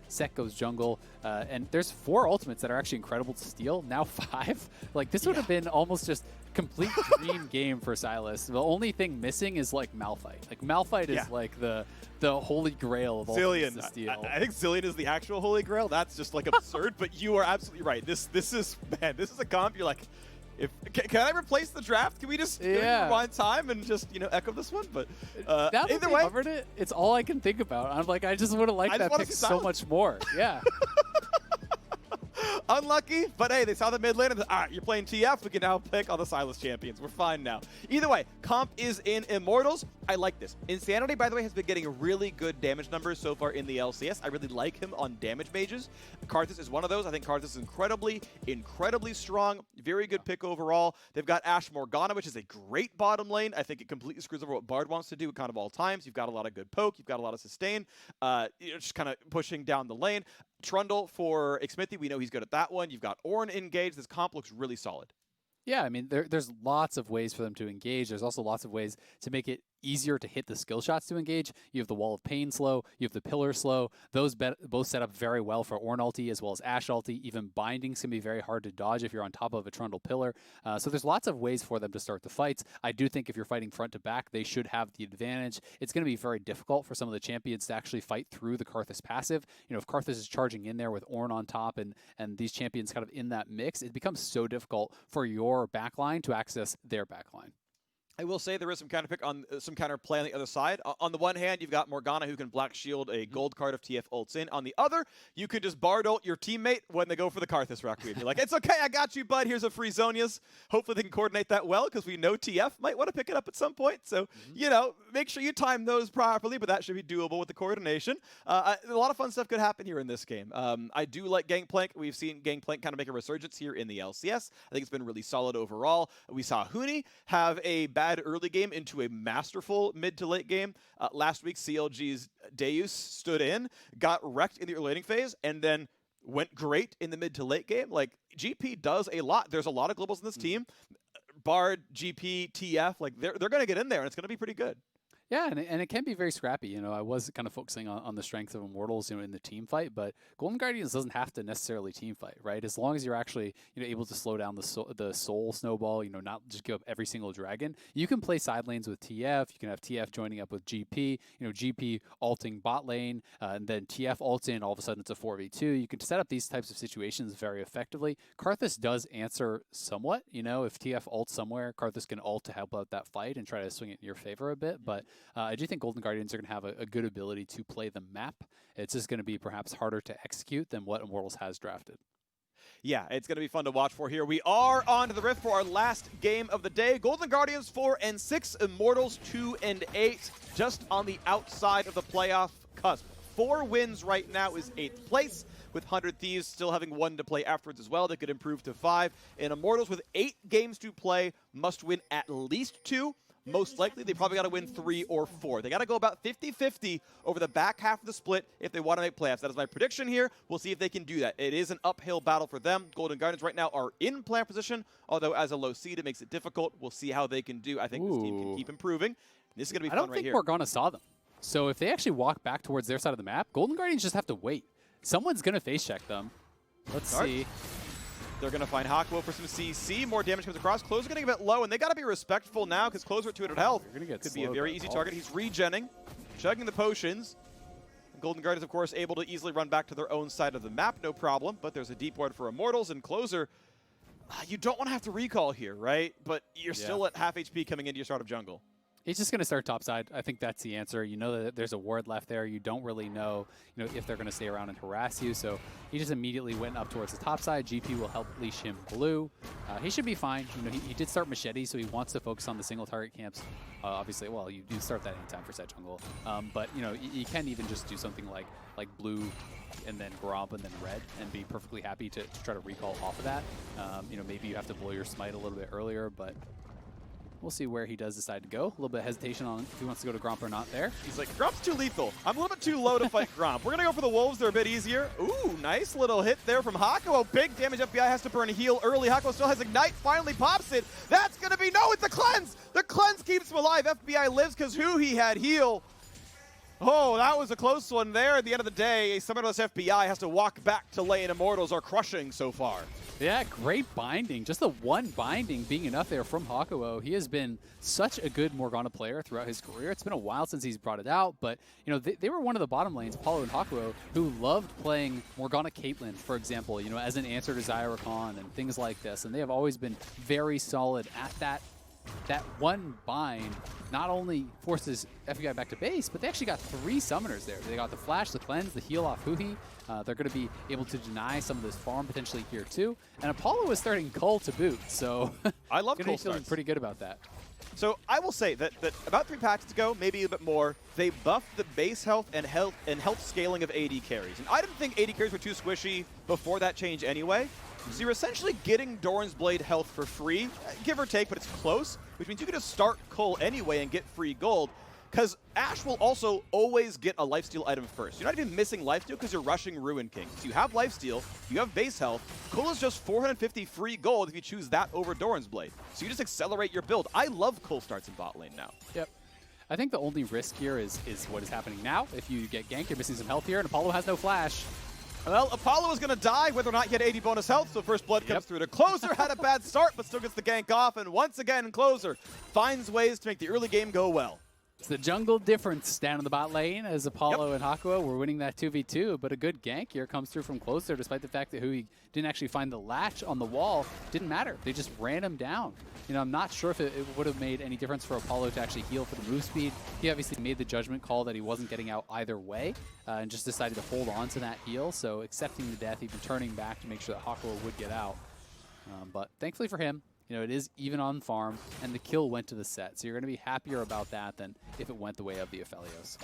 Sett goes jungle, and there's 4 ultimates that are actually incredible to steal. Now 5. Like, this would have been almost just complete dream game for Sylas. The only thing missing is like Malphite. Like, Malphite is like the holy grail of ultimates to steal. I think Zillion is the actual holy grail. That's just like absurd, but you are absolutely right. This is a comp you're like, can I replace the draft? Can we just rewind time and just echo this one? But either way, covered it. It's all I can think about. I'm like, I just would have liked that pick so much more. Yeah. Unlucky, but hey, they saw the mid lane and all right, you're playing TF. We can now pick all the Sylas champions. We're fine now. Either way, comp is in Immortals. I like this. Insanity, by the way, has been getting really good damage numbers so far in the LCS. I really like him on damage mages. Karthus is one of those. I think Karthus is incredibly strong. Very good pick overall. They've got Ashe Morgana, which is a great bottom lane. I think it completely screws over what Bard wants to do kind of all times. You've got a lot of good poke. You've got a lot of sustain. Just kind of pushing down the lane. Trundle for Xmithie, we know he's good at that one. You've got Ornn engaged. This comp looks really solid. Yeah, I mean, there's lots of ways for them to engage. There's also lots of ways to make it easier to hit the skill shots to engage. You have the Wall of Pain slow, you have the Pillar slow. Those both set up very well for Ornn ulti as well as Ashe ulti. Even bindings can be very hard to dodge if you're on top of a Trundle Pillar. So there's lots of ways for them to start the fights. I do think if you're fighting front to back, they should have the advantage. It's going to be very difficult for some of the champions to actually fight through the Karthus passive. If Karthus is charging in there with Ornn on top and these champions kind of in that mix, it becomes so difficult for your backline to access their backline. I will say there is some counter pick on some counter play on the other side. On the one hand, you've got Morgana who can black shield a gold card if TF ults in. On the other, you could just Bard ult your teammate when they go for the Karthus Requiem. You're like, it's okay, I got you, bud. Here's a free Zonias. Hopefully they can coordinate that well because we know TF might want to pick it up at some point. So, make sure you time those properly, but that should be doable with the coordination. A lot of fun stuff could happen here in this game. I do like Gangplank. We've seen Gangplank kind of make a resurgence here in the LCS. I think it's been really solid overall. We saw huhi have a bad early game into a masterful mid to late game. Last week, CLG's Deus stood in, got wrecked in the early laning phase, and then went great in the mid to late game. Like, GP does a lot. There's a lot of globals in this team. Bard, GP, TF, like they're going to get in there, and it's going to be pretty good. Yeah, and it can be very scrappy. I was kind of focusing on the strength of Immortals, in the team fight, but Golden Guardians doesn't have to necessarily team fight, right? As long as you're actually able to slow down the soul snowball, not just give up every single dragon. You can play side lanes with TF. You can have TF joining up with GP. GP ulting bot lane, and then TF ults in. All of a sudden, it's a 4v2. You can set up these types of situations very effectively. Karthus does answer somewhat. If TF ults somewhere, Karthus can ult to help out that fight and try to swing it in your favor a bit, but I do think Golden Guardians are going to have a good ability to play the map. It's just going to be perhaps harder to execute than what Immortals has drafted. Yeah, it's going to be fun to watch for here. We are on to the Rift for our last game of the day. Golden Guardians 4-6, Immortals 2-8, just on the outside of the playoff cusp. 4 wins right now is 8th place, with 100 Thieves still having 1 to play afterwards as well. They could improve to 5. And Immortals with 8 games to play must win at least 2. Most likely, they probably got to win 3 or 4. They got to go about 50-50 over the back half of the split if they want to make playoffs. That is my prediction here. We'll see if they can do that. It is an uphill battle for them. Golden Guardians right now are in playoff position, although as a low seed, it makes it difficult. We'll see how they can do. I think this team can keep improving. This is going to be fun right here. I don't think Morgana saw them. So if they actually walk back towards their side of the map, Golden Guardians just have to wait. Someone's going to face check them. Let's see. They're going to find Hakuho for some CC. More damage comes across. Closer getting a bit low, and they got to be respectful now because Closer at 200 health. Could be a very easy target. He's regenning, chugging the potions. Golden Guardians, of course, able to easily run back to their own side of the map, no problem. But there's a deep ward for Immortals, and Closer, you don't want to have to recall here, right? But you're still at half HP coming into your start of jungle. He's just going to start topside. I think that's the answer. You know that there's a ward left there. You don't really know, if they're going to stay around and harass you. So he just immediately went up towards the top side. GP will help leash him blue. He should be fine. He did start Machete, so he wants to focus on the single target camps. Obviously, well, you do start that anytime for Sett jungle. But you can even just do something like blue and then Gromp and then red and be perfectly happy to try to recall off of that. Maybe you have to blow your smite a little bit earlier, but we'll see where he does decide to go. A little bit of hesitation on if he wants to go to Gromp or not there. He's like, Gromp's too lethal. I'm a little bit too low to fight Gromp. We're going to go for the Wolves. They're a bit easier. Ooh, nice little hit there from Hakuho. Big damage. FBI has to burn a heal early. Hakuho still has Ignite. Finally pops it. That's going to be... No, it's the cleanse. The cleanse keeps him alive. FBI lives because huhi had heal. Oh, that was a close one there. At the end of the day, a summonerless FBI has to walk back to lane. Immortals are crushing so far. Yeah, great binding. Just the one binding being enough there from Hakuho. He has been such a good Morgana player throughout his career. It's been a while since he's brought it out, but you know they were one of the bottom lanes, Apollo and Hakuho, who loved playing Morgana Caitlyn, for example, you know, as an answer to Zyra Khan and things like this. And they have always been very solid at that. That one bind not only forces FBI back to base, but they actually got 3 summoners there. They got the flash, the cleanse, the heal off huhi. They're going to be able to deny some of this farm potentially here too. And Apollo is starting Cull to boot, so I love Cull Cull feeling starts. pretty good about that. So I will say that about 3 patches ago, maybe a bit more, they buffed the base health and health scaling of AD carries. And I didn't think AD carries were too squishy before that change anyway. So you're essentially getting Doran's Blade health for free, give or take, but it's close, which means you can just start Cull anyway and get free gold, because Ashe will also always get a lifesteal item first. You're not even missing lifesteal because you're rushing Ruin King. So you have lifesteal, you have base health, Cull is just 450 free gold if you choose that over Doran's Blade. So you just accelerate your build. I love Cull starts in bot lane now. Yep. I think the only risk here is what is happening now. If you get ganked, you're missing some health here, and Apollo has no flash. Well, Apollo is going to die whether or not he had 80 bonus health, so first blood comes through. The Closer had a bad start, but still gets the gank off, and once again, Closer finds ways to make the early game go well. It's the jungle difference down in the bot lane as Apollo and Hakuho were winning that 2v2, but a good gank here comes through from Closer, despite the fact that huhi didn't actually find the latch on the wall. Didn't matter. They just ran him down. You know, I'm not sure if it would have made any difference for Apollo to actually heal for the move speed. He obviously made the judgment call that he wasn't getting out either way and just decided to hold on to that heal, so accepting the death, even turning back to make sure that Hakuho would get out. But thankfully for him, you know, it is even on farm, and the kill went to the Sett. So you're going to be happier about that than if it went the way of the Aphelios.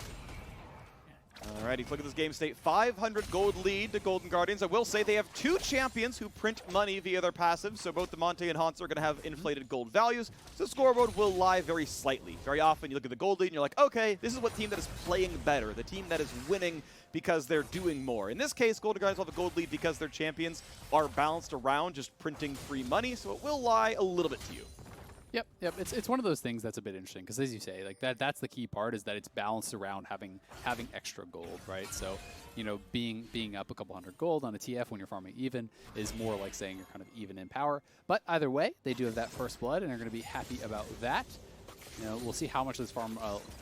Alrighty, look at this game state. 500 gold lead to Golden Guardians. I will say they have 2 champions who print money via their passive, so both Damonte and Hauntzer are going to have inflated gold values. So the scoreboard will lie very slightly. Very often you look at the gold lead and you're like, okay, this is what team that is playing better, the team that is winning because they're doing more. In this case, Golden Guardians will have a gold lead because their champions are balanced around just printing free money, so it will lie a little bit to you. Yep. It's one of those things that's a bit interesting because, as you say, like that's the key part is that it's balanced around having extra gold, right? So, you know, being up a couple hundred gold on a TF when you're farming even is more like saying you're kind of even in power. But either way, they do have that first blood and are going to be happy about that. You know, we'll see how much this farm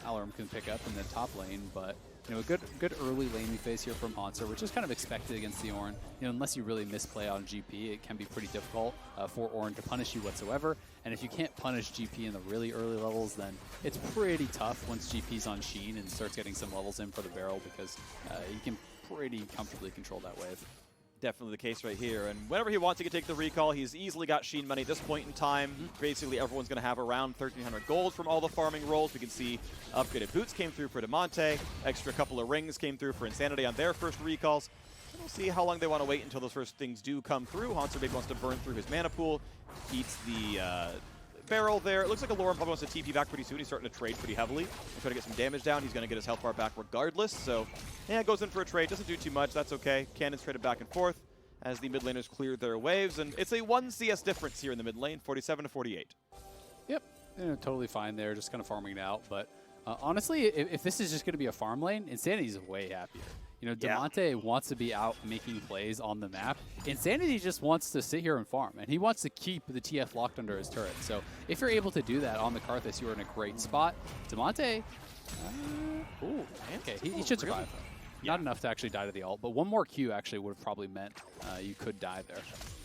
Allorim can pick up in the top lane, but you know, a good early lane we face here from Hauntzer, which is kind of expected against the Ornn. You know, unless you really misplay on GP, it can be pretty difficult for Ornn to punish you whatsoever. And if you can't punish GP in the really early levels, then it's pretty tough once GP's on Sheen and starts getting some levels in for the barrel, because you can pretty comfortably control that wave. Definitely the case right here. And whenever he wants, he can take the recall. He's easily got Sheen money at this point in time. Basically, everyone's going to have around 1,300 gold from all the farming roles. We can see upgraded boots came through for Damonte. Extra couple of rings came through for Insanity on their first recalls. And we'll see how long they want to wait until those first things do come through. Hauntzer maybe wants to burn through his mana pool. Eats the barrel there. It looks like Allorim probably wants to TP back pretty soon. He's starting to trade pretty heavily. He's trying to get some damage down. He's going to get his health bar back regardless. So, yeah, goes in for a trade. Doesn't do too much. That's okay. Cannons traded back and forth as the mid laners clear their waves. And it's a 1 CS difference here in the mid lane, 47 to 48. Yep, you know, totally fine there. Just kind of farming it out. But honestly, if this is just going to be a farm lane, Insanity's way happier. You know, Damonte wants to be out making plays on the map. Insanity just wants to sit here and farm, and he wants to keep the TF locked under his turret. So if you're able to do that on the Karthus, you're in a great spot. Damonte, okay, he should survive. Not enough to actually die to the ult, but one more Q actually would have probably meant you could die there.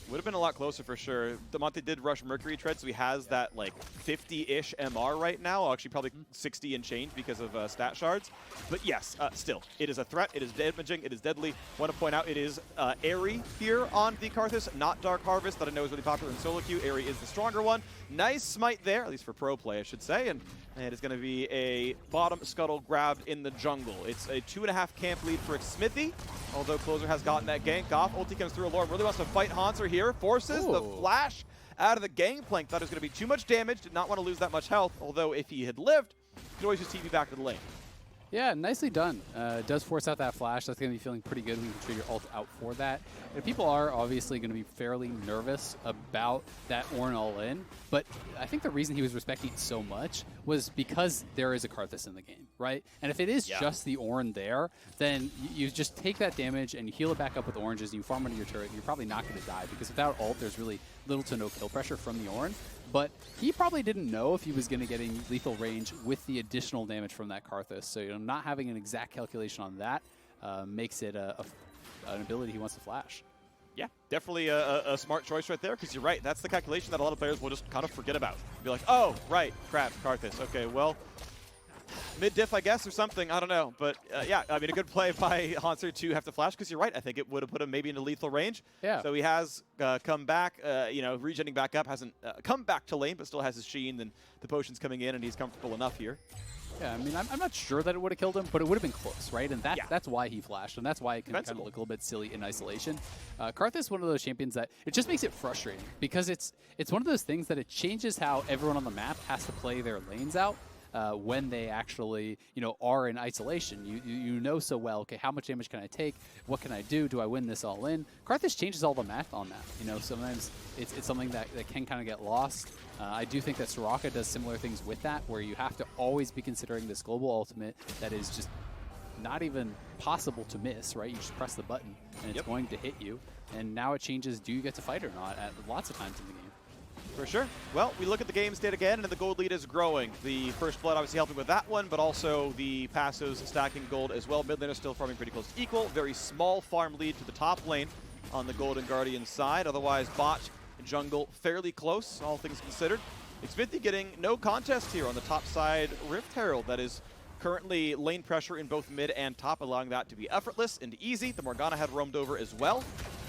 Would have been a lot closer for sure. Damonte did rush Mercury Tread, so he has that like 50-ish MR right now. Actually, probably 60 and change because of stat shards. But yes, still, it is a threat. It is damaging. It is deadly. Want to point out it is Airy here on the Karthus, not Dark Harvest, that I know is really popular in solo queue. Airy is the stronger one. Nice smite there, at least for pro play, I should say. And it is going to be a bottom scuttle grabbed in the jungle. It's a 2.5 camp lead for Xmithie, although Closer has gotten that gank off. Ulti comes through. Allorim really wants to fight Hauntzer here. Forces the flash out of the Gangplank. Thought it was going to be too much damage. Did not want to lose that much health, although if he had lived, he could always just TP back to the lane. Yeah, nicely done. Does force out that flash. That's going to be feeling pretty good when you can trigger ult out for that. And people are obviously going to be fairly nervous about that Ornn all-in, but I think the reason he was respecting it so much was because there is a Karthus in the game, right? And if it is just the Ornn there, then you just take that damage and you heal it back up with oranges, and you farm under your turret, and you're probably not going to die, because without ult, there's really little to no kill pressure from the Ornn. But he probably didn't know if he was going to get in lethal range with the additional damage from that Karthus. So, not having an exact calculation on that makes it an ability he wants to flash. Yeah, definitely a smart choice right there, because you're right. That's the calculation that a lot of players will just kind of forget about. Be like, oh, right, crap, Karthus. Okay, well, mid-diff, I guess, or something. I don't know. But, yeah, I mean, a good play by Hauntzer to have to flash, because you're right. I think it would have put him maybe into lethal range. Yeah. So he has come back, regenning back up, hasn't come back to lane, but still has his Sheen, and the potion's coming in, and he's comfortable enough here. Yeah, I mean, I'm not sure that it would have killed him, but it would have been close, right? And that's why he flashed, and that's why it can kind of look a little bit silly in isolation. Karthus is one of those champions that it just makes it frustrating, because it's one of those things that it changes how everyone on the map has to play their lanes out. When they actually, are in isolation. You know so well, okay, how much damage can I take? What can I do? Do I win this all in? Karthus changes all the math on that. Sometimes it's something that can kind of get lost. I do think that Soraka does similar things with that, where you have to always be considering this global ultimate that is just not even possible to miss, right? You just press the button, and it's going to hit you. And now it changes, do you get to fight or not, at lots of times in the game. For sure. Well, we look at the game state again, and the gold lead is growing. The first blood obviously helping with that one, but also the passives stacking gold as well. Mid lane is still farming pretty close to equal. Very small farm lead to the top lane on the Golden Guardian side. Otherwise, bot and jungle fairly close, all things considered. Xmithie getting no contest here on the top side. Rift Herald, that is currently lane pressure in both mid and top, allowing that to be effortless and easy. The Morgana had roamed over as well.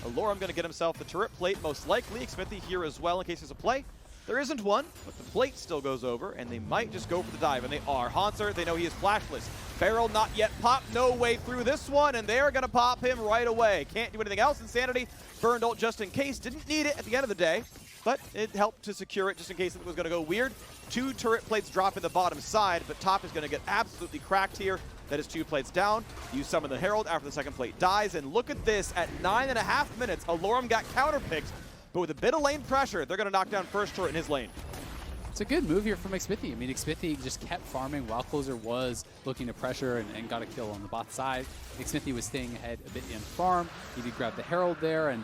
Allorim going to get himself the turret plate, most likely. Xmithie here as well in case there's a play. There isn't one, but the plate still goes over, and they might just go for the dive, and they are. Hauntzer, they know he is flashless. Barrel not yet popped, no way through this one, and they're going to pop him right away. Can't do anything else. Insanity, burned ult just in case. Didn't need it at the end of the day, but it helped to secure it just in case it was going to go weird. 2 turret plates drop in the bottom side, but top is going to get absolutely cracked here. That is 2 plates down. You summon the Herald after the second plate dies, and look at this. At 9.5 minutes, Allorim got counterpicked, but with a bit of lane pressure, they're going to knock down first turret in his lane. It's a good move here from Xmithie. I mean, Xmithie just kept farming while Closer was looking to pressure and got a kill on the bot side. Xmithie was staying ahead a bit in farm. He did grab the Herald there, and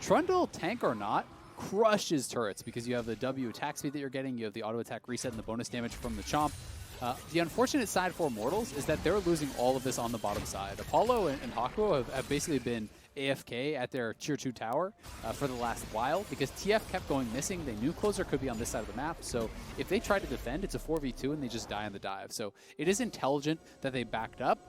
Trundle, tank or not, crushes turrets because you have the W attack speed that you're getting, you have the auto attack reset and the bonus damage from the Chomp. The unfortunate side for Immortals is that they're losing all of this on the bottom side. Apollo and Hakuho have basically been AFK at their tier 2 tower for the last while because TF kept going missing. They knew Closer could be on this side of the map, so if they try to defend, it's a 4v2 and they just die on the dive. So it is intelligent that they backed up,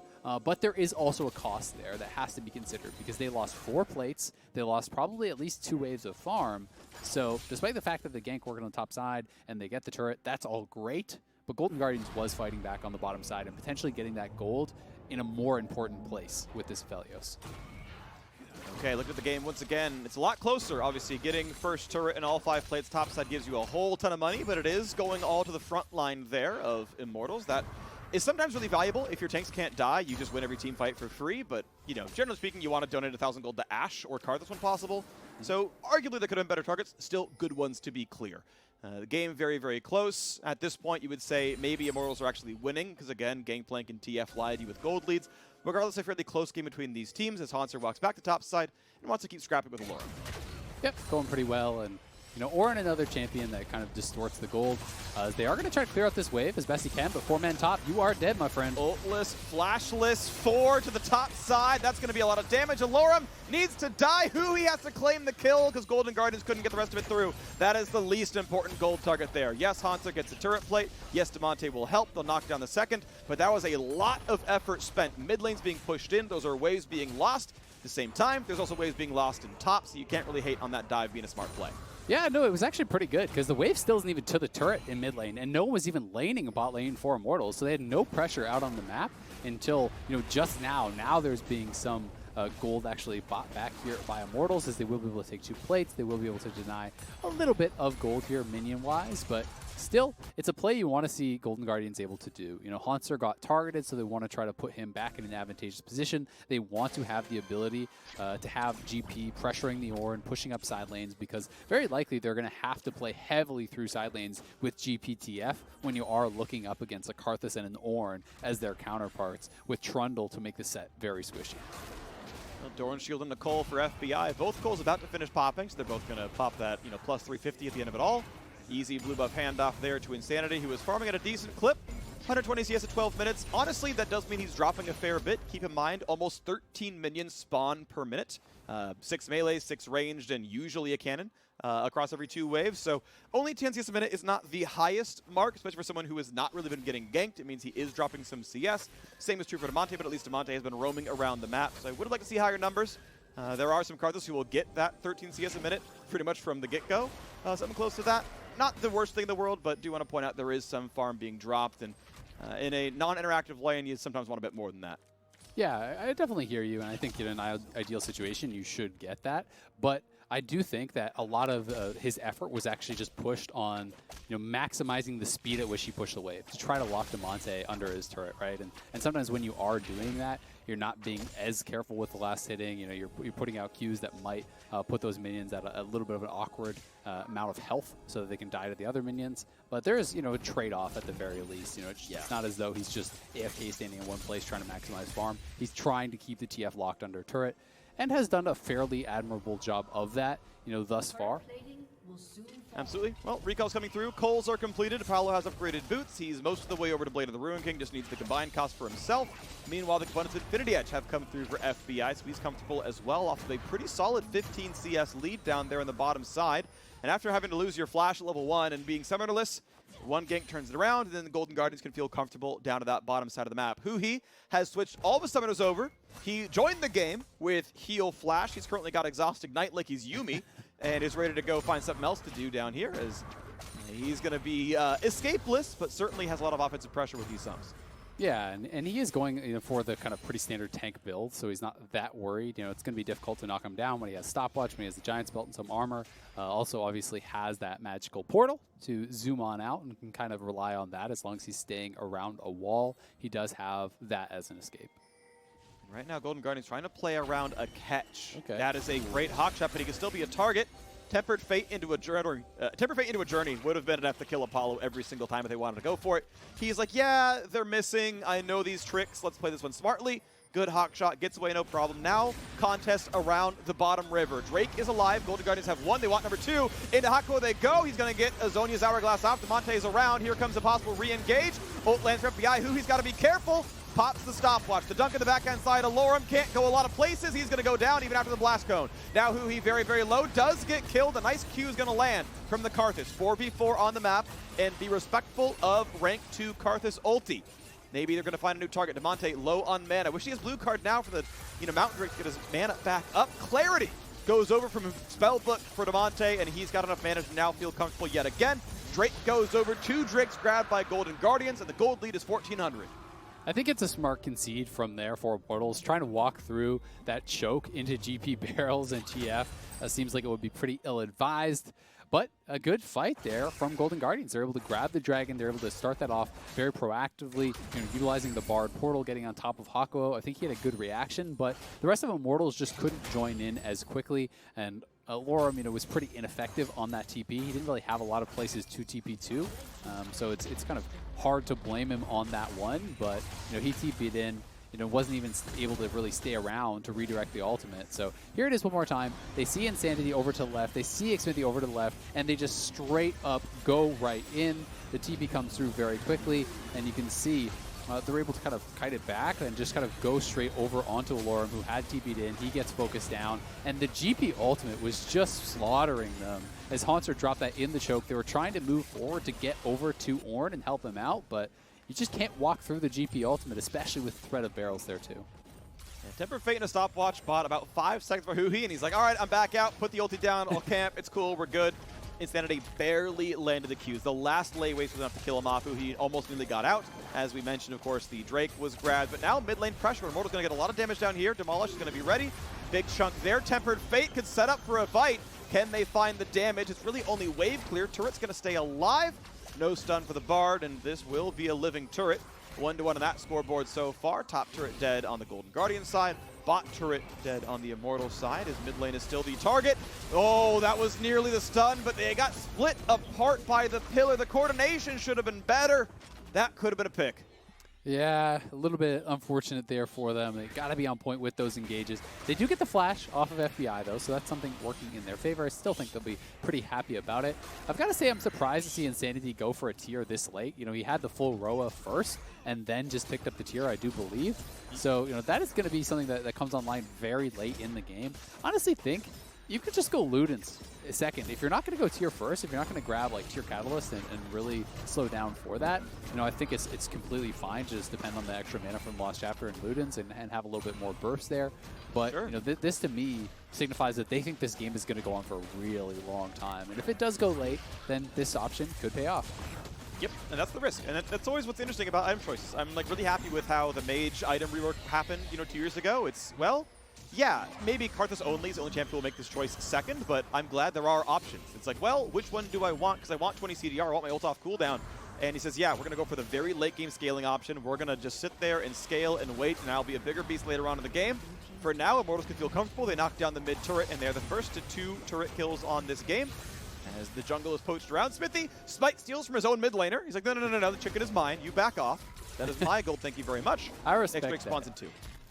but there is also a cost there that has to be considered because they lost 4 plates. They lost probably at least 2 waves of farm. So despite the fact that the gank worked on the top side and they get the turret, that's all great. But Golden Guardians was fighting back on the bottom side and potentially getting that gold in a more important place with this Aphelios. Okay, look at the game once again. It's a lot closer, obviously. Getting first turret and all 5 plates topside gives you a whole ton of money, but it is going all to the front line there of Immortals. That is sometimes really valuable. If your tanks can't die, you just win every team fight for free. But, generally speaking, you want to donate 1,000 gold to Ashe or Karthus when possible. So, arguably, there could have been better targets. Still good ones to be clear. The game very, very close. At this point, you would say maybe Immortals are actually winning because, again, Gangplank and TF lied you with gold leads. Regardless, a fairly close game between these teams as Hauntzer walks back to top side and wants to keep scrapping with Allorim. Yep, going pretty well. And, Ornn, another champion that kind of distorts the gold. They are going to try to clear out this wave as best he can, but 4-man top, you are dead, my friend. Ultless, flashless, 4 to the top side. That's going to be a lot of damage. Allorim needs to die. Huhi has to claim the kill because Golden Guardians couldn't get the rest of it through. That is the least important gold target there. Yes, Hauntzer gets a turret plate. Yes, Damonte will help. They'll knock down the second, but that was a lot of effort spent. Mid lane's being pushed in. Those are waves being lost. At the same time, there's also waves being lost in top, so you can't really hate on that dive being a smart play. Yeah, no, it was actually pretty good because the wave still isn't even to the turret in mid lane, and no one was even laning a bot lane for Immortals, so they had no pressure out on the map until, just now. Now there's being some gold actually bought back here by Immortals as they will be able to take 2 plates. They will be able to deny a little bit of gold here minion-wise, but Still, it's a play you want to see Golden Guardians able to do. You know, Hauntzer got targeted, so they want to try to put him back in an advantageous position. They want to have the ability to have GP pressuring the Ornn, pushing up side lanes, because very likely they're going to have to play heavily through side lanes with GPTF when you are looking up against a Karthus and an Ornn as their counterparts, with Trundle to make the set very squishy. Doran Shield and Nicole for FBI. Both Cole's about to finish popping, so they're both going to pop that, plus 350 at the end of it all. Easy blue buff handoff there to Insanity, who is farming at a decent clip. 120 CS at 12 minutes. Honestly, that does mean he's dropping a fair bit. Keep in mind, almost 13 minions spawn per minute. 6 melee, 6 ranged, and usually a cannon across every 2 waves. So only 10 CS a minute is not the highest mark, especially for someone who has not really been getting ganked. It means he is dropping some CS. Same is true for Damonte, but at least Damonte has been roaming around the map. So I would like to see higher numbers. There are some Karthus who will get that 13 CS a minute pretty much from the get-go. Something close to that. Not the worst thing in the world, but do want to point out there is some farm being dropped, and in a non-interactive lane, you sometimes want a bit more than that. Yeah, I definitely hear you, and I think in an ideal situation, you should get that. But I do think that a lot of his effort was actually just pushed on, maximizing the speed at which he pushed the wave to try to lock Damonte under his turret, right? And sometimes when you are doing that, you're not being as careful with the last hitting. You're putting out Qs that might put those minions at a little bit of an awkward amount of health so that they can die to the other minions. But there is, a trade-off at the very least. It's not as though he's just AFK standing in one place trying to maximize farm. He's trying to keep the TF locked under turret, and has done a fairly admirable job of that, thus far. Absolutely. Well, recalls coming through. Coals are completed. Paolo has upgraded boots. He's most of the way over to Blade of the Ruin King. Just needs the combined cost for himself. Meanwhile, the components of Infinity Edge have come through for FBI, so he's comfortable as well off of a pretty solid 15 CS lead down there on the bottom side. And after having to lose your flash at level 1 and being summonerless, one gank turns it around, and then the Golden Guardians can feel comfortable down to that bottom side of the map. Huhi has switched all of his summoners over. He joined the game with heal flash. He's currently got Exhaust Ignite like he's Yuumi, and is ready to go find something else to do down here, as he's going to be escapeless, but certainly has a lot of offensive pressure with these sums. Yeah, and he is going for the kind of pretty standard tank build, so he's not that worried. It's going to be difficult to knock him down when he has stopwatch, when he has the Giant's Belt and some armor. Also, obviously, has that magical portal to zoom on out and can kind of rely on that as long as he's staying around a wall. He does have that as an escape. Right now, Golden Guardian's trying to play around a catch. Okay. That is a great hawk shot, but he can still be a target. Tempered Fate into a journey would have been enough to kill Apollo every single time if they wanted to go for it. He's like, yeah, they're missing. I know these tricks. Let's play this one smartly. Good hawk shot, gets away, no problem. Now, contest around the bottom river. Drake is alive. Golden Guardians have 1. They want number 2. Into Hakuho they go. He's going to get Azonia's Hourglass off. Damonte is around. Here comes a possible re-engage. Ult lands for FBI. Huhi's got to be careful. Pops the stopwatch. The dunk in the backhand side. Allorim can't go a lot of places. He's going to go down even after the blast cone. Now Huhi very, very low. Does get killed. A nice Q is going to land from the Karthus. 4v4 on the map. And be respectful of rank 2 Karthus ulti. Maybe they're going to find a new target. Damonte low on mana. Wish he has blue card now for the Mountain Drake to get his mana back up. Clarity goes over from Spellbook for Damonte, and he's got enough mana to now feel comfortable yet again. Drake goes over. 2 Drakes grabbed by Golden Guardians, and the gold lead is 1,400. I think it's a smart concede from there for Immortals. Trying to walk through that choke into GP barrels and TF seems like it would be pretty ill-advised. But a good fight there from Golden Guardians. They're able to grab the dragon. They're able to start that off very proactively, utilizing the Bard portal, getting on top of Hakuho. I think he had a good reaction, but the rest of Immortals just couldn't join in as quickly. And Allorim, was pretty ineffective on that TP. He didn't really have a lot of places to TP2, so it's kind of hard to blame him on that one. But he TP'd in. Wasn't even able to really stay around to redirect the ultimate. So here it is one more time. They see Insanity over to the left. They see Xmithie over to the left, and they just straight up go right in. The TP comes through very quickly, and you can see they're able to kind of kite it back and just kind of go straight over onto Allorim, who had TP'd in. He gets focused down, and the GP ultimate was just slaughtering them. As Hauntzer dropped that in the choke, they were trying to move forward to get over to Ornn and help him out, but you just can't walk through the GP ultimate, especially with threat of barrels there too. Yeah, Tempered Fate and a stopwatch bought about 5 seconds for Huhi, and he's like, all right, I'm back out. Put the ulti down. I'll camp. It's cool. We're good. Insanity barely landed the Qs. The last lay waste was enough to kill him off. Huhi almost nearly got out. As we mentioned, of course, the Drake was grabbed. But now mid lane pressure. Immortal's going to get a lot of damage down here. Demolish is going to be ready. Big chunk there. Tempered Fate could set up for a fight. Can they find the damage? It's really only wave clear. Turret's going to stay alive. No stun for the Bard, and this will be a living turret. 1-1 on that scoreboard so far. Top turret dead on the Golden Guardian side. Bot turret dead on the Immortals side. His mid lane is still the target. Oh, that was nearly the stun, but they got split apart by the pillar. The coordination should have been better. That could have been a pick. Yeah, a little bit unfortunate there for them. They got to be on point with those engages. They do get the flash off of FBI, though, so that's something working in their favor. I still think they'll be pretty happy about it. I've got to say I'm surprised to see Insanity go for a tier this late. You know, he had the full Roa first and then just picked up the tier, I do believe. So, you know, that is going to be something that comes online very late in the game. Honestly think you could just go Ludens second. If you're not going to go tier first, if you're not going to grab like tier Catalyst and really slow down for that, you know, I think it's completely fine to just depend on the extra mana from Lost Chapter and Ludens and have a little bit more burst there. But sure, you know, this to me signifies that they think this game is going to go on for a really long time. And if it does go late, then this option could pay off. Yep, and that's the risk. And that's always what's interesting about item choices. I'm like really happy with how the Mage item rework happened, you know, 2 years ago. It's, well, yeah, maybe Karthus only is the only champion who will make this choice second, but I'm glad there are options. It's like, well, which one do I want? Because I want 20 CDR, I want my ult off cooldown. And he says, yeah, we're going to go for the very late game scaling option. We're going to just sit there and scale and wait, and I'll be a bigger beast later on in the game. For now, Immortals can feel comfortable. They knock down the mid turret, and they're the first to 2 turret kills on this game. As the jungle is poached around, Xmithie, Smite steals from his own mid laner. He's like, no, no, no, no, no, the chicken is mine. You back off. That is my gold, thank you very much. I respect Next that. spawns in 2.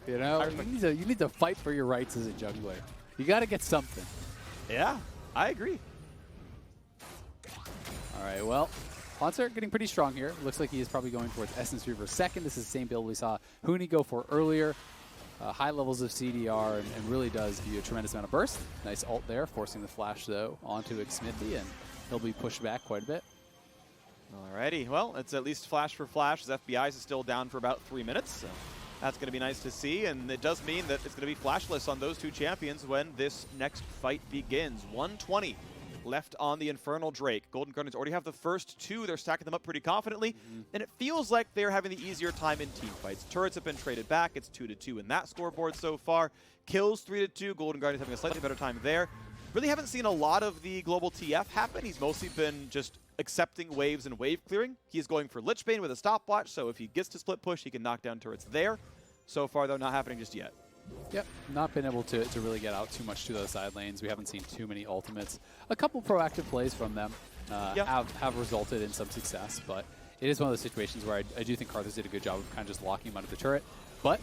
You know, you need to fight for your rights as a jungler. You got to get something. Yeah, I agree. All right, well, Hauntzer getting pretty strong here. Looks like he is probably going towards Essence Reaver second. This is the same build we saw huhi go for earlier. High levels of CDR and really does give you a tremendous amount of burst. Nice ult there, forcing the flash, though, onto Xmithie, and he'll be pushed back quite a bit. Alrighty, well, it's at least flash for flash, as FBI's is still down for about 3 minutes. So that's going to be nice to see, and it does mean that it's going to be flashless on those 2 champions when this next fight begins. 120 left on the Infernal Drake. Golden Guardians already have the first 2. They're stacking them up pretty confidently, and it feels like they're having the easier time in team fights. Turrets have been traded back. It's 2-2 in that scoreboard so far. Kills 3-2. Golden Guardians having a slightly better time there. Really haven't seen a lot of the global TF happen. He's mostly been just accepting waves and wave clearing. He's going for Lichbane with a stopwatch, so if he gets to split push, he can knock down turrets there. So far, though, not happening just yet. Yep, not been able to really get out too much to those side lanes. We haven't seen too many ultimates. A couple proactive plays from them have resulted in some success, but it is one of those situations where I do think Karthus did a good job of kind of just locking him out of the turret. But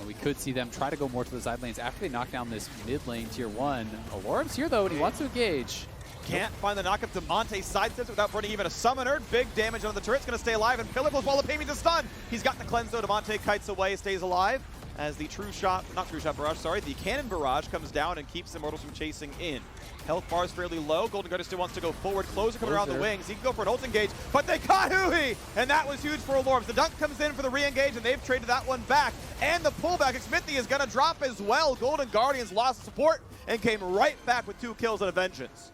we could see them try to go more to the side lanes after they knock down this mid lane tier 1. Allorim's here, though, and he wants to engage. Can't find the knockup. Damonte sidesteps without burning even a summoner. Big damage on the turret's going to stay alive, and Pillar plus Wall of Payment to stun. He's got the cleanse, though. Damonte kites away, stays alive. As the the cannon barrage comes down and keeps the Immortals from chasing in. Health bar is fairly low. Golden Guardian still wants to go forward. Closer coming around the wings. He can go for an ult engage, but they caught huhi! And that was huge for Allorim. The dunk comes in for the re-engage, and they've traded that one back. And the pullback, Xmithie is going to drop as well. Golden Guardians lost support and came right back with 2 kills and a vengeance.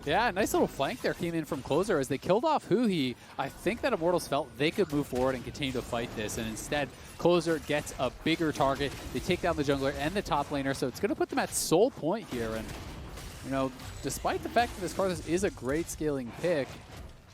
Yeah, nice little flank there came in from Closer as they killed off huhi. I think that Immortals felt they could move forward and continue to fight this, and instead Closer gets a bigger target. They take down the jungler and the top laner, so it's going to put them at soul point here. And you know, despite the fact that this Karthus is a great scaling pick,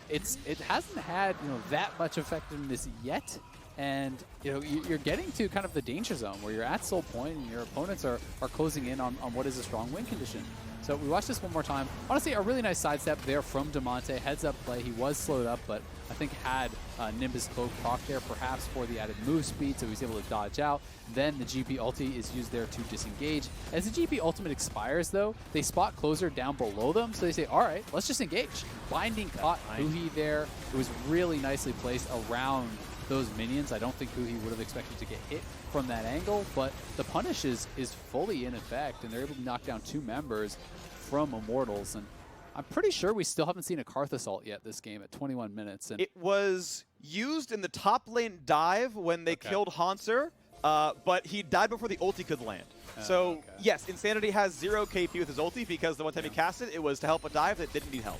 it hasn't had that much effectiveness yet. And you know, you're getting to kind of the danger zone where you're at soul point and your opponents are closing in on what is a strong win condition. So we watch this one more time. Honestly, a really nice sidestep there from Damonte. Heads up play. He was slowed up, but I think had Nimbus Cloak proc there perhaps for the added move speed, so he was able to dodge out. Then the GP ulti is used there to disengage. As the GP ultimate expires, though, they spot Closer down below them, so they say, all right, let's just engage. Binding caught huhi there. It was really nicely placed around those minions. I don't think huhi would have expected to get hit from that angle, but the punish is fully in effect, and they're able to knock down 2 members from Immortals. And I'm pretty sure we still haven't seen a Karthus ult yet this game at 21 minutes. And it was used in the top lane dive when they killed Hauntzer, but he died before the ulti could land. So, yes, Insanity has 0 KP with his ulti because the one time he cast it, it was to help a dive that didn't need help.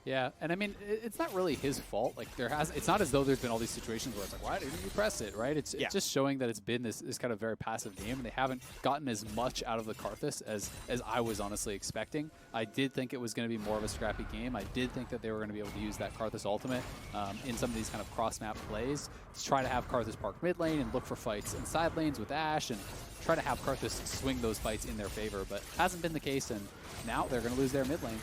Yeah, and I mean, it's not really his fault. Like it's not as though there's been all these situations where it's like, why didn't you press it, right? It's just showing that it's been this kind of very passive game, and they haven't gotten as much out of the Karthus as I was honestly expecting. I did think it was going to be more of a scrappy game. I did think that they were going to be able to use that Karthus ultimate in some of these kind of cross-map plays to try to have Karthus park mid lane and look for fights in side lanes with Ashe and try to have Karthus swing those fights in their favor, but hasn't been the case, and now they're going to lose their mid lane.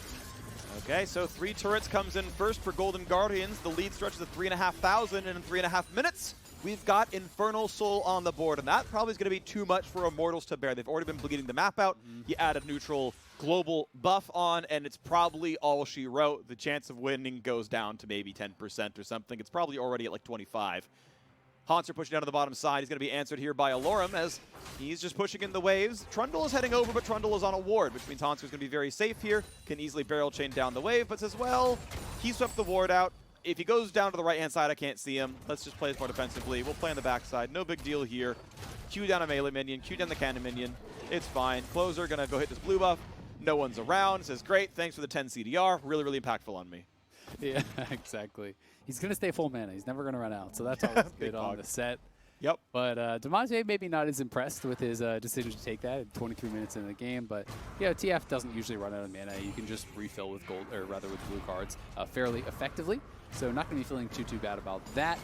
Okay, so 3 turrets comes in first for Golden Guardians. The lead stretches to 3,500, and in 3.5 minutes, we've got Infernal Soul on the board, and that probably is going to be too much for Immortals to bear. They've already been bleeding the map out. You add a neutral global buff on, and it's probably all she wrote. The chance of winning goes down to maybe 10% or something. It's probably already at like 25. Hauntzer pushing down to the bottom side. He's going to be answered here by Allorim as he's just pushing in the waves. Trundle is heading over, but Trundle is on a ward, which means Hauntzer is going to be very safe here. Can easily barrel chain down the wave, but as well, he swept the ward out. If he goes down to the right-hand side, I can't see him. Let's just play it more defensively. We'll play on the backside. No big deal here. Q down a melee minion. Q down the cannon minion. It's fine. Closer going to go hit this blue buff. No one's around. Says, great. Thanks for the 10 CDR. Really, really impactful on me. Yeah, exactly. He's going to stay full mana. He's never going to run out, so that's always good on the Sett. Yep. But Damonte maybe not as impressed with his decision to take that at 23 minutes into the game. But yeah, TF doesn't usually run out of mana. You can just refill with gold, or rather with blue cards, fairly effectively. So not going to be feeling too bad about that.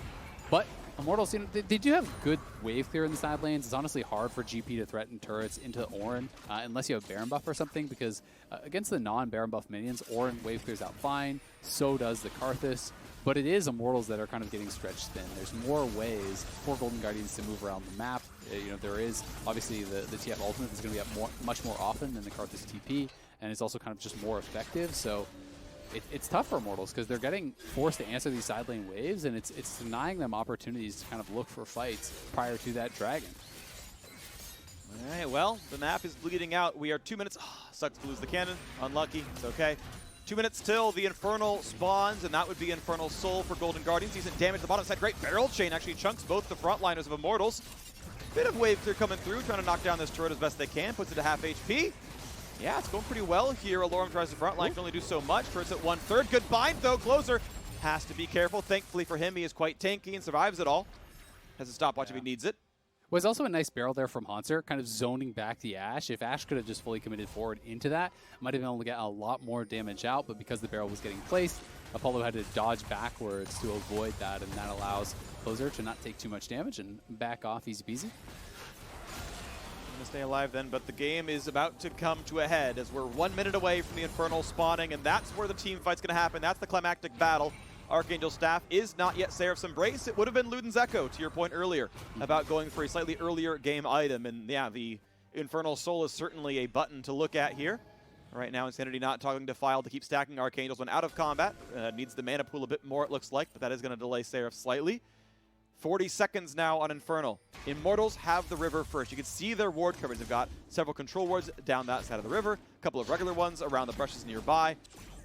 But Immortals, you know, they do have good wave clear in the side lanes. It's honestly hard for GP to threaten turrets into Ornn unless you have Baron buff or something, because against the non-Baron buff minions, Ornn wave clears out fine. So does the Karthus. But it is Immortals that are kind of getting stretched thin. There's more ways for Golden Guardians to move around the map. You know, there is obviously the TF ultimate is going to be up much more often than the Karthus TP, and it's also kind of just more effective. So it's tough for Immortals because they're getting forced to answer these side lane waves, and it's denying them opportunities to kind of look for fights prior to that dragon. All right, well, the map is bleeding out. We are 2 minutes. Sucks to lose the cannon. Unlucky. It's okay. 2 minutes till the Infernal spawns, and that would be Infernal Soul for Golden Guardians. Decent damage to the bottom side. Great barrel chain actually chunks both the frontliners of Immortals. Bit of wave clear coming through, trying to knock down this turret as best they can. Puts it to half HP. Yeah, it's going pretty well here. Allorim tries to frontline, can only do so much. Turret's at 1/3. Good bind, though. Closer has to be careful. Thankfully for him, he is quite tanky and survives it all. Has a stopwatch if he needs it. Was also a nice barrel there from Hauntzer, kind of zoning back the Ashe. If Ashe could have just fully committed forward into that, might have been able to get a lot more damage out, but because the barrel was getting placed, Apollo had to dodge backwards to avoid that, and that allows Closer to not take too much damage and back off easy peasy. Gonna stay alive then, but the game is about to come to a head as we're 1 minute away from the Infernal spawning, and that's where the team fight's gonna happen. That's the climactic battle. Archangel staff is not yet Seraph's Embrace. It would have been Luden's Echo, to your point earlier, about going for a slightly earlier game item. And yeah, the Infernal Soul is certainly a button to look at here. Right now, Insanity not talking to File to keep stacking Archangels when out of combat. Needs the mana pool a bit more, it looks like, but that is going to delay Seraph slightly. 40 seconds now on Infernal. Immortals have the river first. You can see their ward coverage. They've got several control wards down that side of the river, a couple of regular ones around the brushes nearby.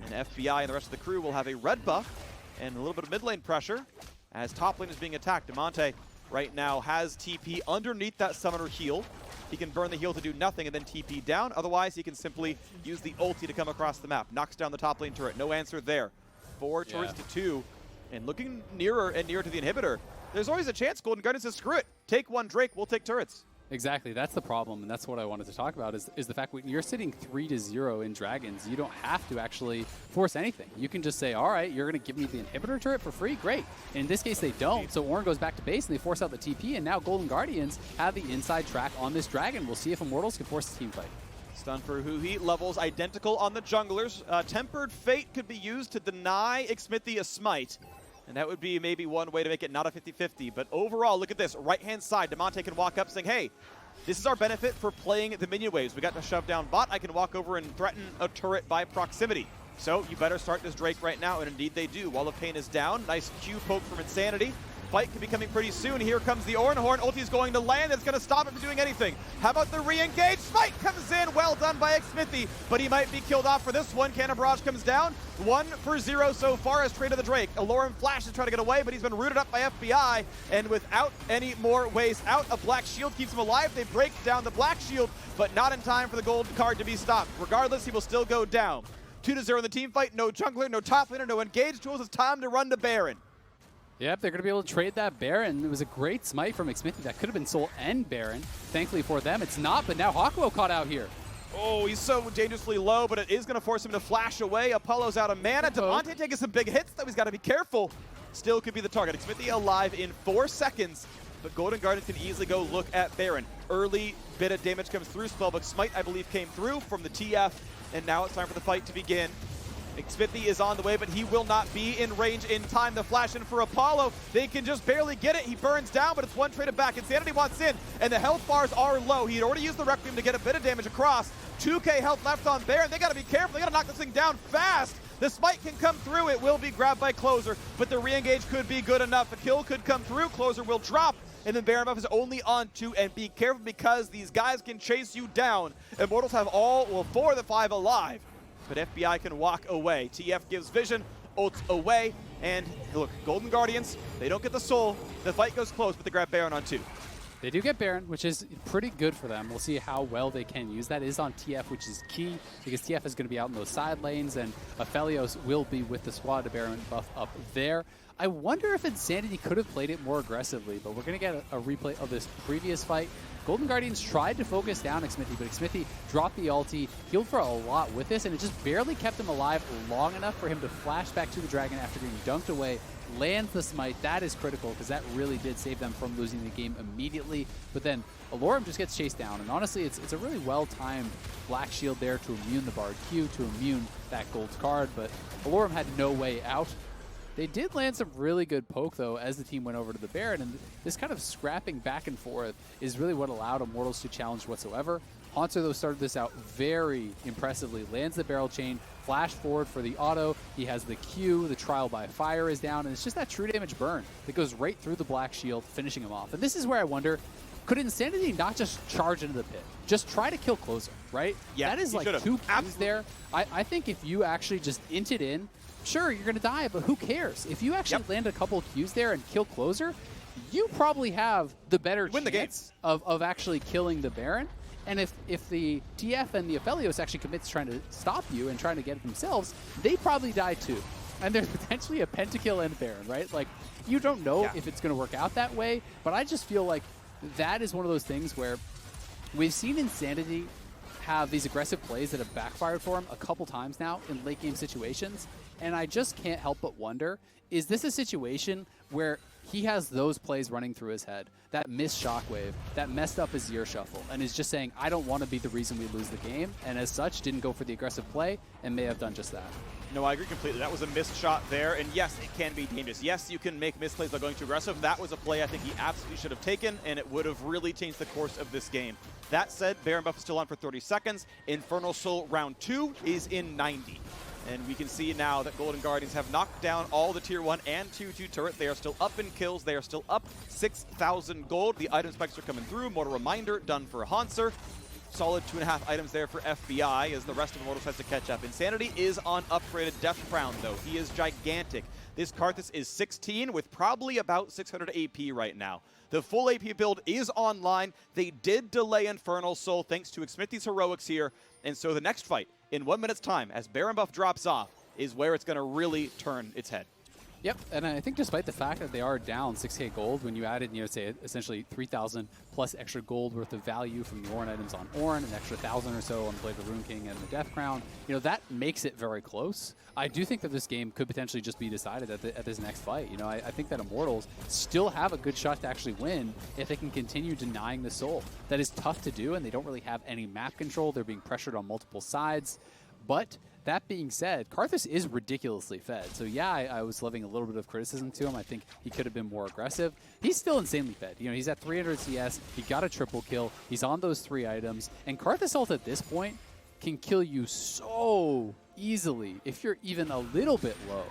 And FBI and the rest of the crew will have a red buff and a little bit of mid lane pressure as top lane is being attacked. Damonte right now has TP underneath that summoner heal. He can burn the heal to do nothing and then TP down. Otherwise, he can simply use the ulti to come across the map. Knocks down the top lane turret. No answer there. 4 turrets to 2. And looking nearer and nearer to the inhibitor. There's always a chance Golden Guardians says, screw it. Take one Drake, we'll take turrets. Exactly, that's the problem, and that's what I wanted to talk about, is the fact when you're sitting 3-0 in Dragons, you don't have to actually force anything. You can just say, all right, you're going to give me the inhibitor turret for free? Great. In this case, they don't, so Ornn goes back to base, and they force out the TP, and now Golden Guardians have the inside track on this Dragon. We'll see if Immortals can force the team fight. Stun for huhi, levels identical on the junglers. Tempered Fate could be used to deny Xmithie a smite. And that would be maybe one way to make it not a 50-50. But overall, look at this. Right-hand side, Damonte can walk up saying, hey, this is our benefit for playing the minion waves. We got to shove down bot. I can walk over and threaten a turret by proximity. So you better start this Drake right now, and indeed they do. Wall of Pain is down. Nice Q poke from Insanity. Fight could be coming pretty soon. Here comes the Ornn. Ulti is going to land. It's going to stop it from doing anything. How about the re-engage? Smite comes in. Well done by Xmithie, but he might be killed off for this one. Cannon Barrage comes down. 1-for-0 so far as trade of the Drake. Allorim Flash is trying to get away, but he's been rooted up by FBI, and without any more ways out, a black shield keeps him alive. They break down the black shield, but not in time for the gold card to be stopped. Regardless, he will still go down. 2-0 in the team fight. No jungler, no top laner, no engage tools. It's time to run to Baron. Yep, they're going to be able to trade that Baron. It was a great smite from Xmithie. That could have been Soul and Baron. Thankfully for them, it's not, but now Hakuho caught out here. Oh, he's so dangerously low, but it is going to force him to flash away. Apollo's out of mana. Damonte taking some big hits, though. He's got to be careful. Still could be the target. Xmithie alive in 4 seconds, but Golden Guardians can easily go look at Baron. Early bit of damage comes through. Spellbook Smite, I believe, came through from the TF, and now it's time for the fight to begin. Xmithie is on the way, but he will not be in range in time. The flash in for Apollo. They can just barely get it. He burns down, but it's one traded back. Insanity wants in, and the health bars are low. He had already used the Requiem to get a bit of damage across. 2k health left on Baron. They got to be careful. They got to knock this thing down fast. The smite can come through. It will be grabbed by Closer, but the re-engage could be good enough. A kill could come through. Closer will drop, and then Baron buff is only on 2. And be careful because these guys can chase you down. Immortals have 4 of the 5 alive. But FBI can walk away. TF gives vision, ults away, and look, Golden Guardians, they don't get the soul. The fight goes close, but they grab Baron on 2. They do get Baron, which is pretty good for them. We'll see how well they can use that. It is on TF, which is key, because TF is going to be out in those side lanes, and Aphelios will be with the squad to Baron buff up there. I wonder if Insanity could have played it more aggressively, but we're going to get a replay of this previous fight. Golden Guardians tried to focus down Xmithie, but Xmithie dropped the ulti, healed for a lot with this, and it just barely kept him alive long enough for him to flash back to the dragon after being dunked away, lands the smite. That is critical, because that really did save them from losing the game immediately. But then Allorim just gets chased down, and honestly, it's a really well-timed Black Shield there to immune the Bard Q, to immune that gold card, but Allorim had no way out. They did land some really good poke, though, as the team went over to the Baron, and this kind of scrapping back and forth is really what allowed Immortals to challenge whatsoever. Hauntzer, though, started this out very impressively, lands the barrel chain, flash forward for the auto, he has the Q, the trial by fire is down, and it's just that true damage burn that goes right through the Black Shield, finishing him off. And this is where I wonder, could Insanity not just charge into the pit? Just try to kill Closer, right? Yeah, that is like should've. 2 Qs there. I think if you actually just inted in, sure, you're going to die, but who cares? If you actually land a couple Qs there and kill Closer, you probably have the better chance of actually killing the Baron. And if the TF and the Aphelios actually commits trying to stop you and trying to get it themselves, they probably die too. And there's potentially a pentakill and Baron, right? Like, you don't know if it's going to work out that way, but I just feel like that is one of those things where we've seen Insanity have these aggressive plays that have backfired for him a couple times now in late game situations. And I just can't help but wonder, is this a situation where he has those plays running through his head, that missed shockwave, that messed up his ear shuffle, and is just saying, I don't want to be the reason we lose the game, and as such, didn't go for the aggressive play, and may have done just that. No, I agree completely. That was a missed shot there, and yes, it can be dangerous. Yes, you can make misplays by going too aggressive. That was a play I think he absolutely should have taken, and it would have really changed the course of this game. That said, Baron buff is still on for 30 seconds. Infernal Soul round 2 is in 90. And we can see now that Golden Guardians have knocked down all the Tier 1 and Tier 2 turret. They are still up in kills. They are still up 6,000 gold. The item spikes are coming through. Mortal Reminder done for Hauntzer. Solid 2.5 items there for FBI as the rest of Immortals has to catch up. Insanity is on upgraded Death Crown, though. He is gigantic. This Karthus is 16 with probably about 600 AP right now. The full AP build is online. They did delay Infernal Soul thanks to Xmithie's heroics here. And so the next fight, in 1 minute's time, as Baron buff drops off, is where it's going to really turn its head. Yep, and I think despite the fact that they are down 6k gold, when you added, say, essentially 3,000 plus extra gold worth of value from the Ornn items on Ornn, an extra 1,000 or so on the Blade of the Rune King and the Death Crown, that makes it very close. I do think that this game could potentially just be decided at this next fight. I think that Immortals still have a good shot to actually win if they can continue denying the soul. That is tough to do, and they don't really have any map control. They're being pressured on multiple sides, but that being said, Karthus is ridiculously fed. So yeah, I was levying a little bit of criticism to him. I think he could have been more aggressive. He's still insanely fed. He's at 300 CS. He got a triple kill. He's on those 3 items. And Karthus ult at this point can kill you so easily if you're even a little bit low.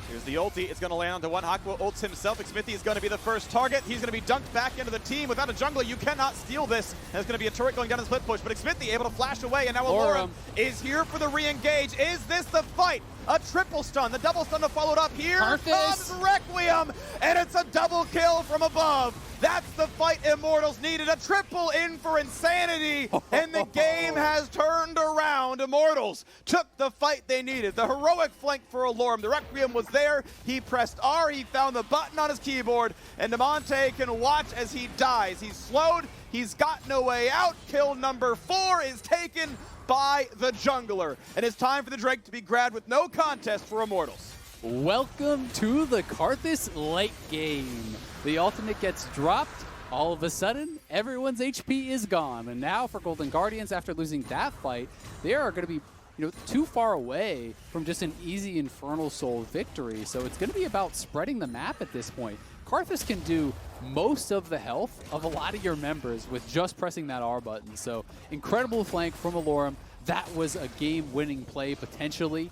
Here's the ulti. It's going to land onto one. Hakuho ults himself. Xmithie is going to be the first target. He's going to be dunked back into the team. Without a jungler, you cannot steal this. There's going to be a turret going down the split push, but Xmithie able to flash away, and now Allorim is here for the re-engage. Is this the fight? A triple stun. The double stun followed up here. Karthus Comes Requiem, and it's a double kill from above. That's the fight Immortals needed. A triple in for Insanity, and the game has turned around. Immortals Immortals took the fight they needed. The heroic flank for Allorim. The Requiem was there. He pressed R. He found the button on his keyboard. And Damonte can watch as he dies. He's slowed. He's got no way out. Kill number 4 is taken by the jungler. And it's time for the Drake to be grabbed with no contest for Immortals. Welcome to the Karthus late game. The ultimate gets dropped. All of a sudden, everyone's HP is gone. And now for Golden Guardians, after losing that fight, they are going to be too far away from just an easy Infernal Soul victory. So it's going to be about spreading the map at this point. Karthus can do most of the health of a lot of your members with just pressing that R button. So incredible flank from Allorim. That was a game-winning play potentially.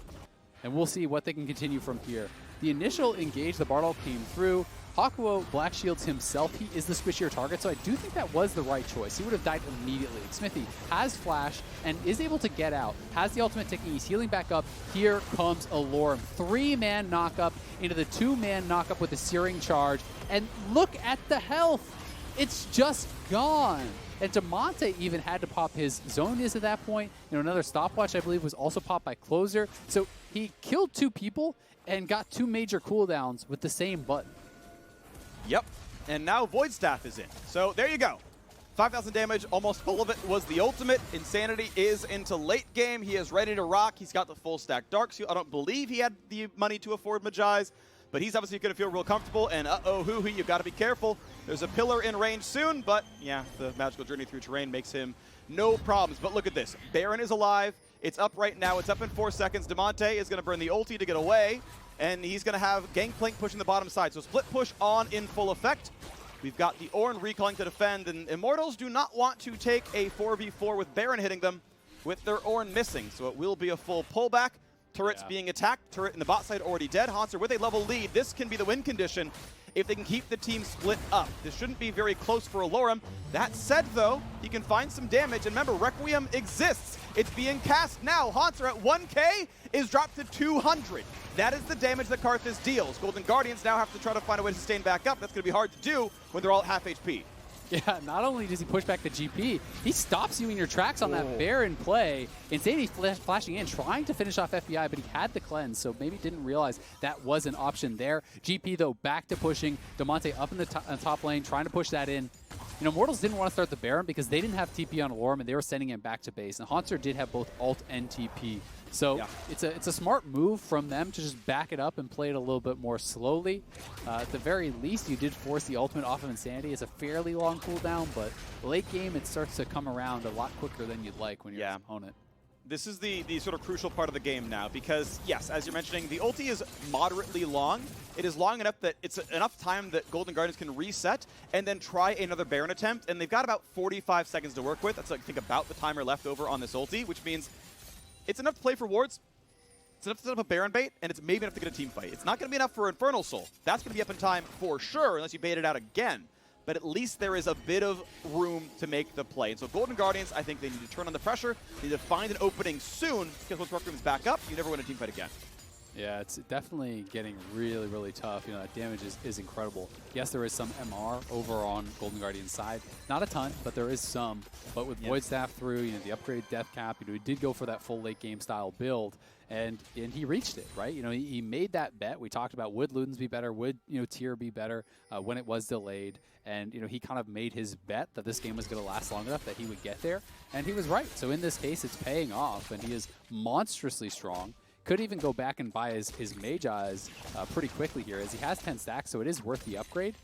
And we'll see what they can continue from here. The initial engage, the Bardol came through. Hakuho Black Shields himself. He is the squishier target, so I do think that was the right choice. He would have died immediately. Xmithie has flash and is able to get out. Has the ultimate ticking. He's healing back up. Here comes Allorim. 3-man knockup into the 2-man knockup with the Searing Charge. And look at the health. It's just gone. And Damonte even had to pop his Zone is at that point. Another stopwatch, I believe, was also popped by Closer. So he killed 2 people and got 2 major cooldowns with the same button. Yep, and now Void Staff is in. So there you go. 5,000 damage, almost all of it was the ultimate. Insanity is into late game. He is ready to rock. He's got the full stack Dark Seal. I don't believe he had the money to afford Magi's, but he's obviously going to feel real comfortable. And uh-oh, huhi, you've got to be careful. There's a pillar in range soon, but yeah, the magical journey through terrain makes him no problems. But look at this. Baron is alive. It's up right now. It's up in 4 seconds. Damonte is going to burn the ulti to get away. And he's going to have Gangplank pushing the bottom side. So split push on in full effect. We've got the Ornn recalling to defend, and Immortals do not want to take a 4v4 with Baron hitting them with their Ornn missing. So it will be a full pullback. Turrets being attacked. Turret in the bot side already dead. Hauntzer with a level lead. This can be the win condition if they can keep the team split up. This shouldn't be very close for Allorim. That said, though, he can find some damage. And remember, Requiem exists. It's being cast now. Hauntzer at 1k is dropped to 200. That is the damage that Karthus deals. Golden Guardians now have to try to find a way to sustain back up. That's going to be hard to do when they're all at half HP. Yeah, not only does he push back the GP, he stops you in your tracks on that Baron play. Insanity flashing in, trying to finish off FBI, but he had the cleanse, so maybe didn't realize that was an option there. GP, though, back to pushing. Damonte up in the top lane, trying to push that in. Immortals didn't want to start the Baron because they didn't have TP on Allorim, and they were sending him back to base. And Hauntzer did have both ult and TP. So it's a smart move from them to just back it up and play it a little bit more slowly. At the very least, you did force the ultimate off of Insanity. It's a fairly long cooldown, but late game, it starts to come around a lot quicker than you'd like when you're an opponent. This is the sort of crucial part of the game now because, yes, as you're mentioning, the ulti is moderately long. It is long enough that it's enough time that Golden Guardians can reset and then try another Baron attempt, and they've got about 45 seconds to work with. That's, I think, about the timer left over on this ulti, which means it's enough to play for wards, it's enough to set up a Baron bait, and it's maybe enough to get a team fight. It's not going to be enough for Infernal Soul. That's going to be up in time for sure, unless you bait it out again. But at least there is a bit of room to make the play. And so Golden Guardians, I think they need to turn on the pressure, they need to find an opening soon, because once Requiem's back up, you never win a team fight again. Yeah, it's definitely getting really, really tough. That damage is incredible. Yes, there is some MR over on Golden Guardian's side. Not a ton, but there is some. But with Void Staff through, the upgraded Death Cap, he did go for that full late game style build, and he reached it, right? He made that bet. We talked about would Ludens be better, would Tier be better when it was delayed, and he kind of made his bet that this game was going to last long enough that he would get there, and he was right. So in this case, it's paying off, and he is monstrously strong. Could even go back and buy his Magi's pretty quickly here, as he has 10 stacks, so it is worth the upgrade.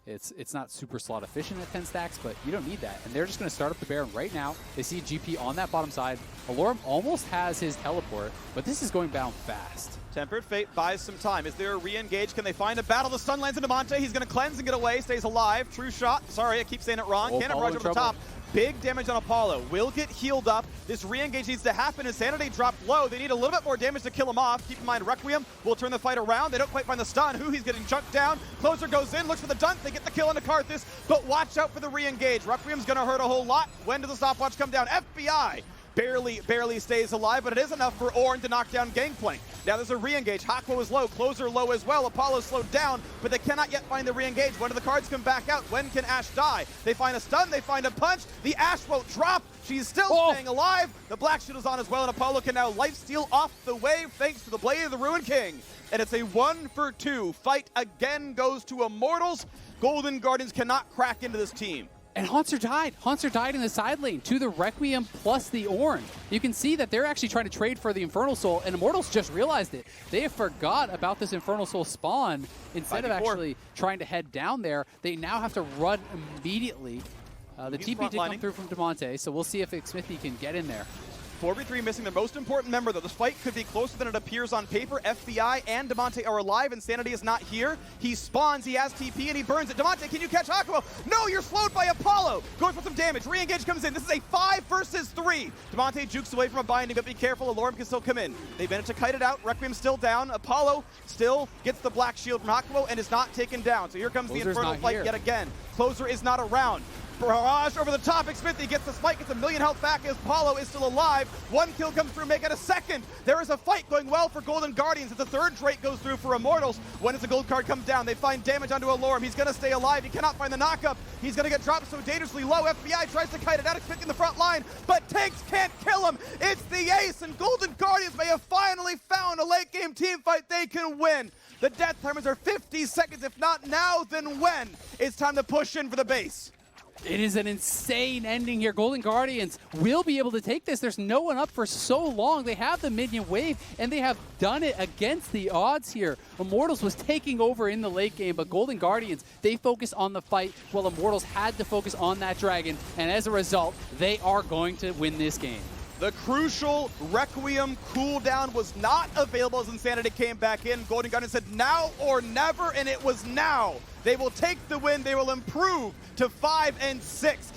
It's not super slot efficient at 10 stacks, but you don't need that. And they're just going to start up the Baron right now. They see GP on that bottom side. Allorim almost has his teleport, but this is going down fast. Tempered Fate buys some time. Is there a re-engage? Can they find a battle? The stun lands into Damonte. He's going to cleanse and get away. Stays alive. True shot. Sorry, I keep saying it wrong. Cannon barrage over the top. Big damage on Apollo. Will get healed up. This re-engage needs to happen. Insanity dropped low. They need a little bit more damage to kill him off. Keep in mind, Requiem will turn the fight around. They don't quite find the stun. Huhi's getting chunked down. Closer goes in, looks for the dunk. They get the kill into Karthus, but watch out for the re-engage. Requiem's going to hurt a whole lot. When does the stopwatch come down? FBI barely stays alive, but it is enough for Ornn to knock down Gangplank. Now there's a re-engage. Hakuho is low, Closer low as well. Apollo slowed down, but they cannot yet find the re-engage. When do the cards come back out? When can Ashe die? They find a stun, they find a punch. The Ashe won't drop. She's still Oh. staying alive. The Black Shield is on as well, and Apollo can now lifesteal off the wave thanks to the Blade of the Ruin King. And it's a 1-for-2. Fight again goes to Immortals. Golden Guardians cannot crack into this team. And Hauntzer died. Hauntzer died in the side lane to the Requiem plus the Ornn. You can see that they're actually trying to trade for the Infernal Soul, and Immortals just realized it. They have forgot about this Infernal Soul spawn. Instead of actually trying to head down there, they now have to run immediately. The TP did come through from Damonte, so we'll see if Xmithie can get in there. 4v3 missing their most important member, though. This fight could be closer than it appears on paper. FBI and Damonte are alive. Insanity is not here. He spawns, he has TP, and he burns it. Damonte, can you catch Hakuho? No, you're slowed by Apollo. Goes for some damage. Re-engage comes in. This is a 5 versus 3. Damonte jukes away from a binding, but be careful. Allorim can still come in. They managed to kite it out. Requiem's still down. Apollo still gets the black shield from Hakuho and is not taken down. So here comes the Infernal fight yet again. Closer is not around. Barrage over the top. Xmithie gets the spike, gets a million health back as Apollo is still alive. One kill comes through, make it a second. There is a fight going well for Golden Guardians as the third Drake goes through for Immortals. When does the gold card come down? They find damage onto Allorim. He's going to stay alive. He cannot find the knockup. He's going to get dropped so dangerously low. FBI tries to kite it out. Xmithie in the front line, but tanks can't kill him. It's the ace, and Golden Guardians may have finally found a late game team fight they can win. The death timers are 50 seconds. If not now, then when? It's time to push in for the base. It is an insane ending here. Golden Guardians will be able to take this. There's no one up for so long. They have the minion wave, and they have done it against the odds here. Immortals was taking over in the late game, but Golden Guardians, they focused on the fight while Immortals had to focus on that dragon, and as a result, they are going to win this game. The crucial Requiem cooldown was not available as Insanity came back in. Golden Guardians said now or never, and it was now. They will take the win. They will improve to 5 and 6.